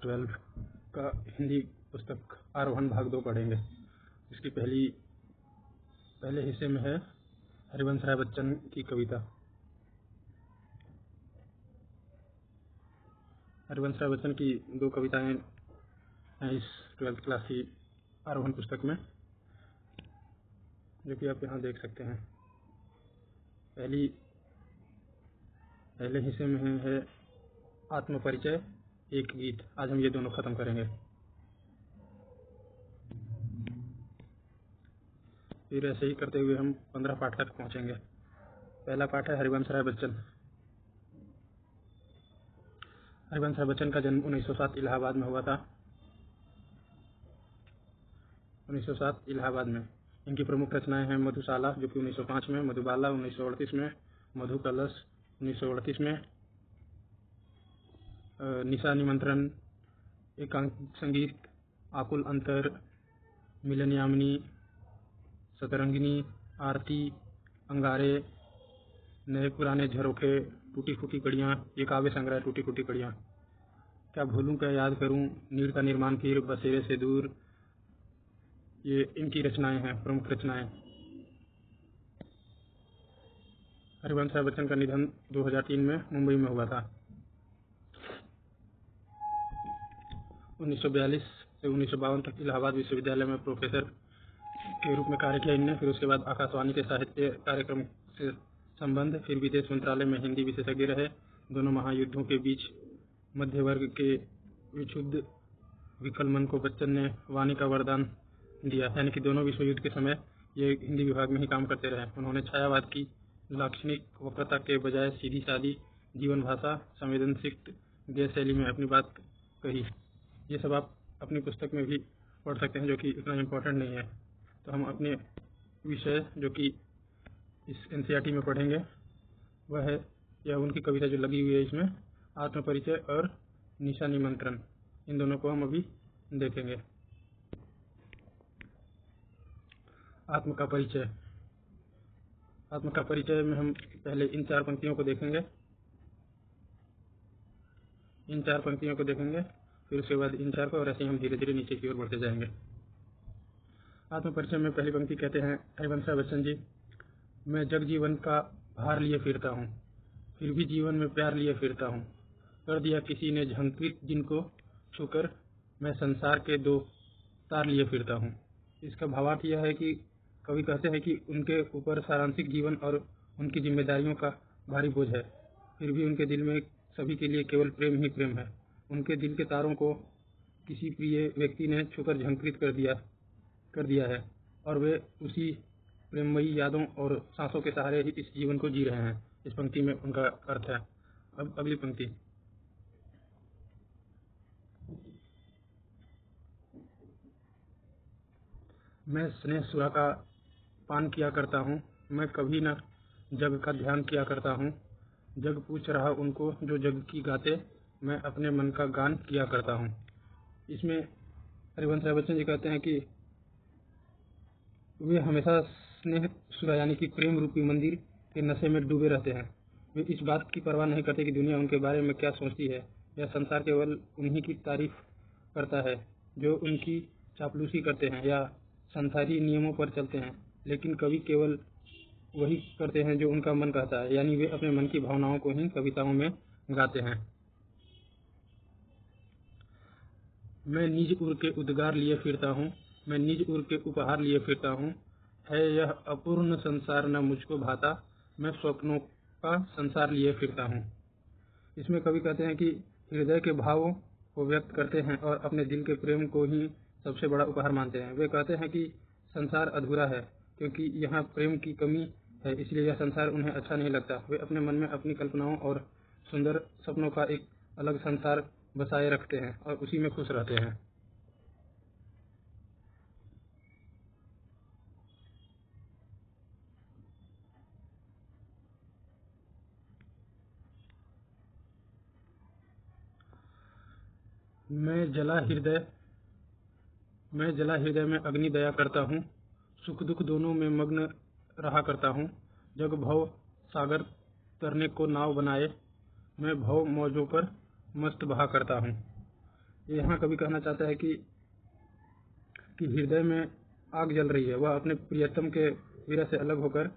12 का हिंदी पुस्तक आरोहण भाग 2 पढ़ेंगे। इसकी पहले हिस्से में है हरिवंश राय बच्चन की कविता। हरिवंश राय बच्चन की 2 कविताएं हैं इस 12th क्लास की आरोहण पुस्तक में, जो कि आप यहाँ देख सकते हैं। पहले हिस्से में है आत्मपरिचय, एक गीत। आज हम ये दोनों खत्म करेंगे। फिर ऐसे ही करते हुए हम 15 पाठ तक पहुँचेंगे। पहला पाठ है हरिवंश राय बच्चन। हरिवंश राय बच्चन का जन्म 1907 इलाहाबाद में हुआ था। 1907 इलाहाबाद में। इनकी प्रमुख रचनाएं हैं मधुशाला, जो कि 1905 में, मधुबाला 1938 में, मधु कलश 1938 में, निशा निमंत्रण, एकांक संगीत, आकुल अंतर, मिलनयामिनी, सतरंगिनी, आरती, अंगारे, नए पुराने झरोखे, टूटी फूटी कड़ियाँ, ये काव्य संग्रह टूटी फूटी कड़ियाँ, क्या भूलूं क्या याद करूं, नीड़ का निर्माण फिर, बसेरे से दूर, ये इनकी रचनाएं हैं, प्रमुख रचनाएं। हरिवंश राय बच्चन का निधन 2003 में मुंबई में हुआ था। 1942 से 1952 तक इलाहाबाद विश्वविद्यालय में प्रोफेसर के रूप में कार्य किया इनने। फिर उसके बाद आकाशवाणी के साहित्य कार्यक्रम से संबंध, फिर विदेश मंत्रालय में हिंदी विशेषज्ञ रहे। दोनों महायुद्धों के बीच मध्य वर्ग के विक्षुब्ध विकल मन को बच्चन ने वाणी का वरदान दिया, यानी कि दोनों विश्व युद्ध के समय ये हिंदी विभाग में ही काम करते रहे। उन्होंने छायावाद की लाक्षणिक वक्रता के बजाय सीधी सादी जीवन भाषा, संवेदनशील गैर शैली में अपनी बात कही। ये सब आप अपनी पुस्तक में भी पढ़ सकते हैं, जो कि इतना इम्पोर्टेंट नहीं है। तो हम अपने विषय जो कि इस NCERT में पढ़ेंगे वह है यह उनकी कविता जो लगी हुई है इसमें, आत्मपरिचय और निशा निमंत्रण। इन दोनों को हम अभी देखेंगे। आत्म का परिचय। आत्म का परिचय में हम पहले इन 4 पंक्तियों को देखेंगे। फिर उसके बाद इन 4 को, और ऐसे ही हम धीरे धीरे नीचे की ओर बढ़ते जाएंगे। आत्म परिचय में पहली पंक्ति कहते हैं हरिवंश राय बच्चन जी, मैं जग जीवन का भार लिए फिरता हूँ, फिर भी जीवन में प्यार लिए फिरता हूँ। कर दिया किसी ने झंकृत जिनको छूकर, मैं संसार के 2 तार लिए फिरता हूँ। इसका भावार्थ यह है कि कवि कहते हैं कि उनके ऊपर सारांशिक जीवन और उनकी जिम्मेदारियों का भारी बोझ है, फिर भी उनके दिल में सभी के लिए केवल प्रेम ही प्रेम है। उनके दिल के तारों को किसी प्रिय व्यक्ति ने छूकर झंकृत कर दिया है, और वे उसी प्रेममयी यादों और सांसों के सहारे ही इस जीवन को जी रहे हैं। इस पंक्ति में उनका अर्थ है। अब अगली पंक्ति। मैं स्नेह सुरा का पान किया करता हूँ, मैं कभी न जग का ध्यान किया करता हूँ। जग पूछ रहा उनको जो जग की गाते, मैं अपने मन का गान किया करता हूँ। इसमें हरिवंश राय बच्चन जी कहते हैं कि वे हमेशा स्नेह सुरा यानी कि प्रेम रूपी मंदिर के नशे में डूबे रहते हैं। वे इस बात की परवाह नहीं करते कि दुनिया उनके बारे में क्या सोचती है। यह संसार केवल उन्हीं की तारीफ करता है जो उनकी चापलूसी करते हैं या संसारी नियमों पर चलते हैं, लेकिन कवि केवल वही करते हैं जो उनका मन कहता है, यानी वे अपने मन की भावनाओं को ही कविताओं में गाते हैं। मैं निज उर के उद्गार लिए फिरता हूँ, मैं निज उर के उपहार लिए फिरता हूँ। है यह अपूर्ण संसार न मुझको भाता, मैं स्वप्नों का संसार लिए फिरता हूँ। इसमें कवि कहते हैं कि हृदय के भावों को व्यक्त करते हैं और अपने दिल के प्रेम को ही सबसे बड़ा उपहार मानते हैं। वे कहते हैं कि संसार अधूरा है क्योंकि यहाँ प्रेम की कमी है, इसलिए यह संसार उन्हें अच्छा नहीं लगता। वे अपने मन में अपनी कल्पनाओं और सुंदर सपनों का एक अलग संसार बसाए रखते हैं और उसी में खुश रहते हैं। मैं जला हृदय में अग्नि दया करता हूँ, सुख दुख दोनों में मग्न रहा करता हूँ। जग भव सागर तरने को नाव बनाए, मैं भव मौजों पर मस्त बहा करता हूँ। ये यहाँ कवि कहना चाहता है कि हृदय में आग जल रही है। वह अपने प्रियतम के विरह से अलग होकर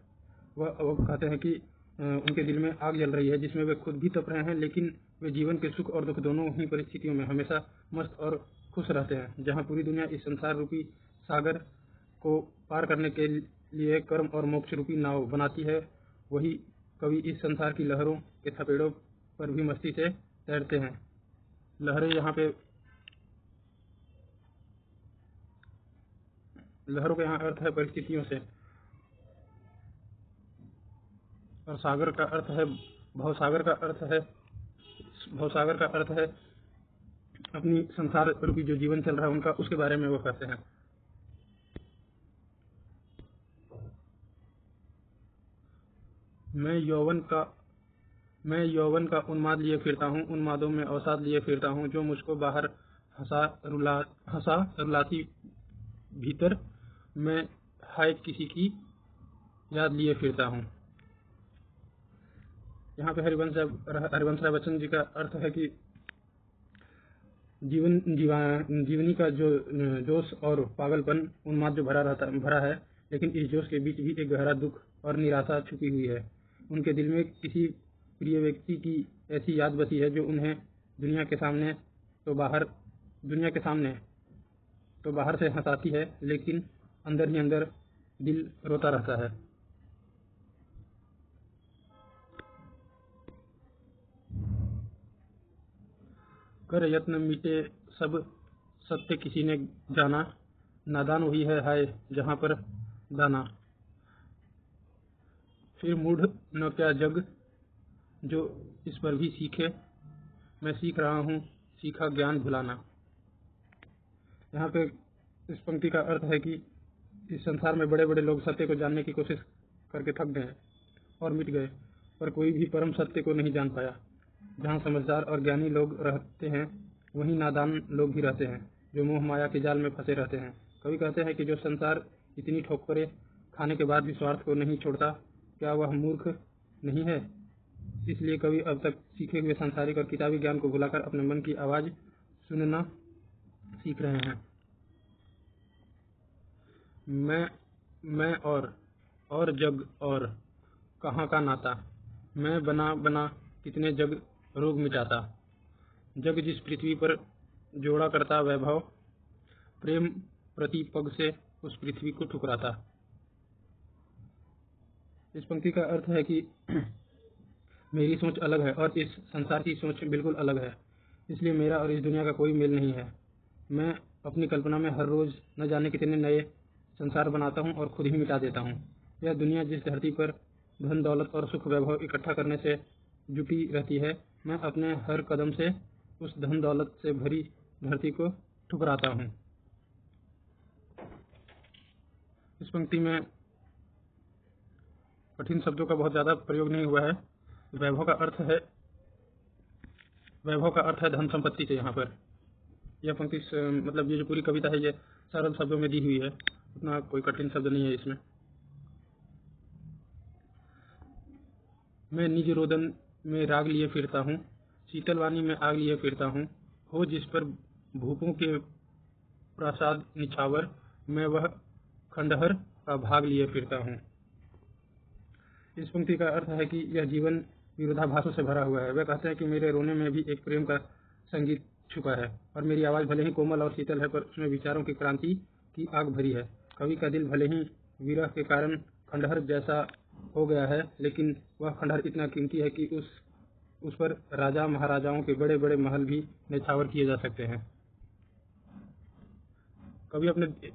वह कहते हैं कि उनके दिल में आग जल रही है, जिसमें वे खुद भी तप रहे हैं, लेकिन वे जीवन के सुख और दुख दोनों ही परिस्थितियों में हमेशा मस्त और खुश रहते हैं। जहाँ पूरी दुनिया इस संसार रूपी सागर को पार करने के लिए कर्म और मोक्ष रूपी नाव बनाती है, वही कवि इस संसार की लहरों के थपेड़ों पर भी मस्ती से तैरते हैं। लहरें यहाँ पे लहरों का यहाँ अर्थ है परिस्थितियों से, और सागर का अर्थ है भवसागर का अर्थ है अपनी संसार रूपी जो जीवन चल रहा है उनका, उसके बारे में वो कहते हैं। मैं यौवन का उन्माद लिए फिरता हूँ, उन्मादों में अवसाद लिए फिरता हूँ, जो मुझको बाहर हंसा रुलाती, भीतर मैं हाय किसी की याद लिए फिरता हूँ। यहाँ पे हरिवंश राय बच्चन जी का अर्थ है कि जीवनी का जो जोश और पागलपन, उन्माद जो भरा है, लेकिन इस जोश के बीच भी एक गहरा दुख और निराशा छुपी हुई है। उनके दिल में किसी प्रिय व्यक्ति की ऐसी याद बसी है जो उन्हें दुनिया के सामने तो बाहर से हंसाती है, लेकिन अंदर ही अंदर दिल रोता रहता है। कर यत्न मिटे सब सत्य किसी ने जाना, नादान वही है हाय जहाँ पर दाना। फिर मूढ़ न क्या जग जो इस पर भी सीखे, मैं सीख रहा हूँ सीखा ज्ञान भुलाना। यहाँ पे इस पंक्ति का अर्थ है कि इस संसार में बड़े बड़े लोग सत्य को जानने की कोशिश करके थक गए और मिट गए, पर कोई भी परम सत्य को नहीं जान पाया। जहाँ समझदार और ज्ञानी लोग रहते हैं, वहीं नादान लोग भी रहते हैं, जो मोह माया के जाल में फंसे रहते हैं। कवि कहते हैं कि जो संसार इतनी ठोकरें खाने के बाद भी स्वार्थ को नहीं छोड़ता, क्या वह मूर्ख नहीं है? इसलिए कवि अब तक सीखे हुए सांसारिक और किताबी ज्ञान को भुलाकर अपने मन की आवाज़ सुनना सीख रहे हैं। मैं और जग और कहाँ का नाता, मैं बना कितने जग रोग मिटाता। जग जिस पृथ्वी पर जोड़ा करता वैभव, प्रेम प्रति पग से उस पृथ्वी को ठुकराता। इस पंक्ति का अर्थ है कि मेरी सोच अलग है और इस संसार की सोच बिल्कुल अलग है, इसलिए मेरा और इस दुनिया का कोई मेल नहीं है। मैं अपनी कल्पना में हर रोज न जाने कितने नए संसार बनाता हूँ और खुद ही मिटा देता हूँ। यह दुनिया जिस धरती पर धन दौलत और सुख वैभव इकट्ठा करने से जुटी रहती है, मैं अपने हर कदम से उस धन दौलत से भरी धरती को ठुकराता हूँ। इस पंक्ति में कठिन शब्दों का बहुत ज़्यादा प्रयोग नहीं हुआ है। वैभव का अर्थ है धन संपत्ति से। यहाँ पर यह पंक्ति मतलब ये जो पूरी कविता है ये सरल शब्दों में दी हुई है, उतना कोई कठिन शब्द नहीं है इसमें। मैं निज रोदन में राग लिए फिरता हूँ, शीतल वाणी में आग लिए फिरता हूँ, हो जिस पर भूपों के प्रासाद निछावर, मैं वह खंडहर का भाग लिए फिरता हूँ। इस पंक्ति का अर्थ है कि यह जीवन विरोधाभासों से भरा हुआ है। वह कहते हैं कि मेरे रोने में भी एक प्रेम का संगीत छुपा है, और मेरी आवाज़ भले ही कोमल और शीतल है, पर उसमें विचारों की क्रांति की आग भरी है। कवि का दिल भले ही विरह के कारण खंडहर जैसा हो गया है, लेकिन वह खंडहर इतना कीमती है कि उस पर राजा महाराजाओं के बड़े बड़े महल भी न्यौछावर किए जा सकते हैं।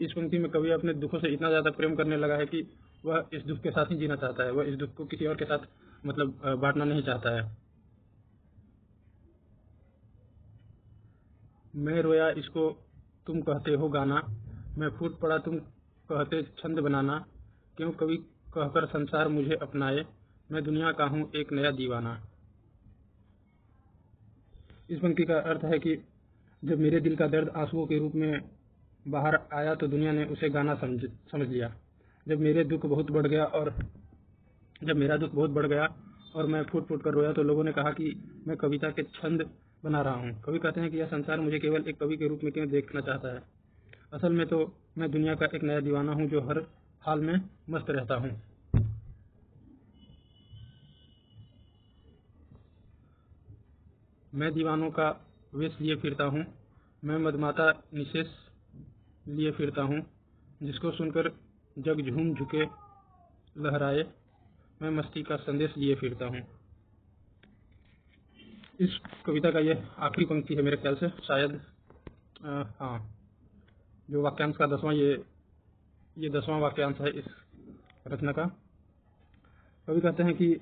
इस पंक्ति में कवि अपने दुखों से इतना ज़्यादा प्रेम करने लगा है कि वह इस दुख के साथ ही जीना चाहता है। वह इस दुख को किसी और के साथ मतलब बांटना नहीं चाहता है। मैं रोया इसको तुम कहते हो गाना, मैं फूट पड़ा तुम कहते छंद बनाना, क्यों कवि कहकर संसार मुझे अपनाए, मैं दुनिया का हूँ एक नया दीवाना। इस पंक्ति का अर्थ है कि जब मेरे दिल का दर्द आंसुओं के रूप में बाहर आया तो दुनिया ने उसे गाना समझ लिया। जब मेरा दुख बहुत बढ़ गया और मैं फूट फूट कर रोया तो लोगों ने कहा कि मैं कविता के छंद बना रहा हूँ। कवि कहते हैं कि यह संसार मुझे केवल एक कवि के रूप में क्यों देखना चाहता है। असल में तो मैं दुनिया का एक नया दीवाना हूँ जो हर हाल में मस्त रहता हूँ। मैं दीवानों का वेश लिए फिरता हूँ, मैं मदमाता निशेष लिए फिरता हूँ, जिसको सुनकर जग झूम झुके लहराए, मैं मस्ती का संदेश लिए फिरता हूँ। इस कविता का यह आखिरी पंक्ति है मेरे ख्याल से, शायद हाँ, जो वाक्यांश का 10वां ये 10वां वाक्यांश है इस रचना का। कवि कहते हैं कि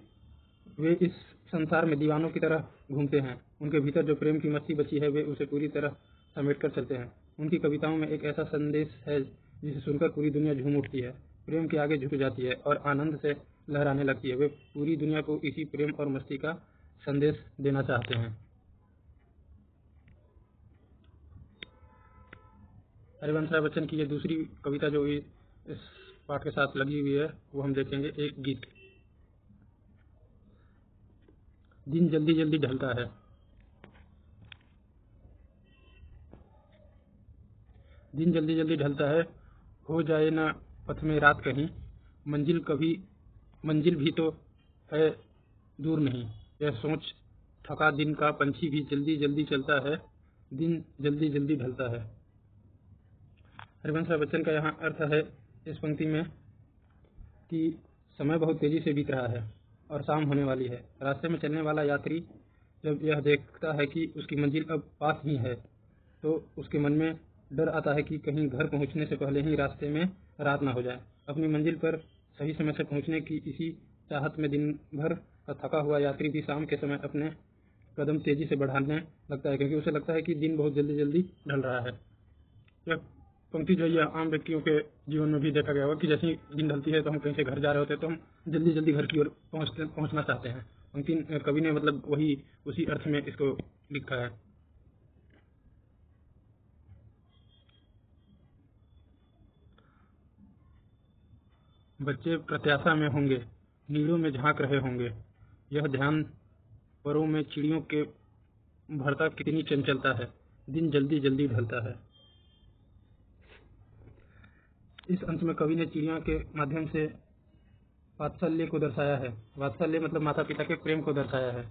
वे इस संसार में दीवानों की तरह घूमते हैं, उनके भीतर जो प्रेम की मस्ती बची है वे उसे पूरी तरह समेट कर चलते हैं। उनकी कविताओं में एक ऐसा संदेश है जिसे सुनकर पूरी दुनिया झूम उठती है, प्रेम के आगे झुक जाती है और आनंद से लहराने लगती है। वे पूरी दुनिया को इसी प्रेम और मस्ती का संदेश देना चाहते हैं। हरिवंश राय बच्चन की ये दूसरी कविता जो इस पाठ के साथ लगी हुई है वो हम देखेंगे, एक गीत। दिन जल्दी जल्दी ढलता है, दिन जल्दी जल्दी ढलता है, हो जाए ना पथ में रात कहीं, मंजिल भी तो है दूर नहीं। यह सोच थका दिन का पंछी भी जल्दी जल्दी चलता है, दिन जल्दी जल्दी ढलता है। हरिवंश राय बच्चन का यहाँ अर्थ है इस पंक्ति में कि समय बहुत तेजी से बीत रहा है और शाम होने वाली है। रास्ते में चलने वाला यात्री जब यह देखता है कि उसकी मंजिल अब पास ही है तो उसके मन में डर आता है कि कहीं घर पहुंचने से पहले ही रास्ते में रात ना हो जाए। अपनी मंजिल पर सही समय से पहुंचने की इसी चाहत में दिन भर का थका हुआ यात्री भी शाम के समय अपने कदम तेजी से बढ़ाने लगता है, क्योंकि उसे लगता है कि दिन बहुत जल्दी जल्दी ढल रहा है। यह पंक्ति जो है आम व्यक्तियों के जीवन में भी देखा गया होगा कि जैसे ही दिन ढलती है तो हम कहीं से घर जा रहे होते हैं तो हम जल्दी जल्दी घर की ओर पहुंचना चाहते हैं। पंक्ति कवि ने मतलब उसी अर्थ में इसको लिखा है। बच्चे प्रत्याशा में होंगे, नीड़ों में झांक रहे होंगे, यह ध्यान परों में चिड़ियों के भरता कितनी चंचलता है, दिन जल्दी जल्दी ढलता है। इस अंश में कवि ने चिड़िया के माध्यम से वात्सल्य को दर्शाया है। वात्सल्य मतलब माता पिता के प्रेम को दर्शाया है।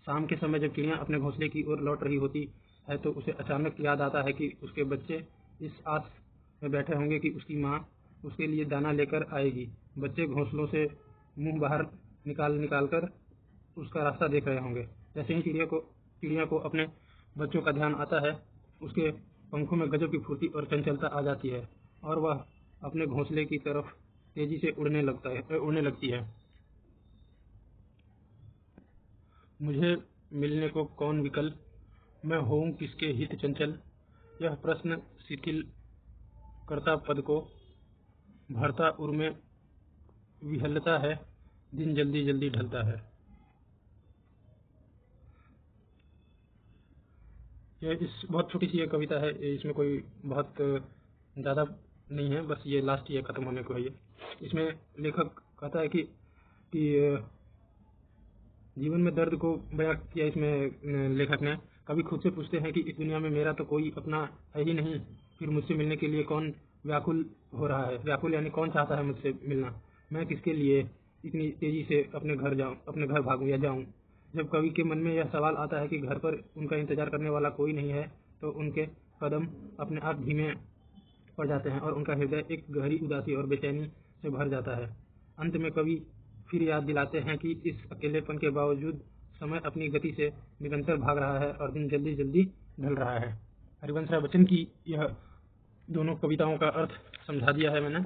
शाम के समय जब चिड़िया अपने घोंसले की ओर लौट रही होती है तो उसे अचानक याद आता है कि उसके बच्चे इस आस में बैठे होंगे कि उसकी माँ उसके लिए दाना लेकर आएगी। बच्चे घोंसलों से मुंह बाहर निकाल कर उसका रास्ता देख रहे होंगे। जैसे ही चिड़िया को अपने बच्चों का ध्यान आता है, उसके पंखों में गजब की फुर्ती और चंचलता आ जाती है और वह अपने घोंसले की तरफ तेजी से उड़ने लगती है। मुझे मिलने को कौन विकल, मैं होऊं किसके हित चंचल, यह प्रश्न शिथिल करता पद को, भरता उर में विहलता है, दिन जल्दी जल्दी ढलता है। यह बहुत छोटी सी ये कविता है, इसमें कोई बहुत ज़्यादा नहीं है, बस ये लास्ट ये ख़त्म होने को है। इसमें लेखक कहता है कि जीवन में दर्द को बयां किया इसमें लेखक ने। कभी खुद से पूछते हैं कि इस दुनिया में मेरा तो कोई अपना है ही नहीं, फिर मुझसे मिलने के लिए कौन व्याकुल हो रहा है। व्याकुल यानी कौन चाहता है मुझसे मिलना। मैं किसके लिए इतनी तेजी से अपने घर भागूं या जाऊं। जब कवि के मन में यह सवाल आता है कि घर पर उनका इंतजार करने वाला कोई नहीं है तो उनके कदम अपने आप धीमे पड़ जाते हैं और उनका हृदय एक गहरी उदासी और बेचैनी से भर जाता है। अंत में कवि फिर याद दिलाते हैं कि इस अकेलेपन के बावजूद समय अपनी गति से निरंतर भाग रहा है और दिन जल्दी जल्दी ढल रहा है। हरिवंश राय बच्चन की यह दोनों कविताओं का अर्थ समझा दिया है मैंने।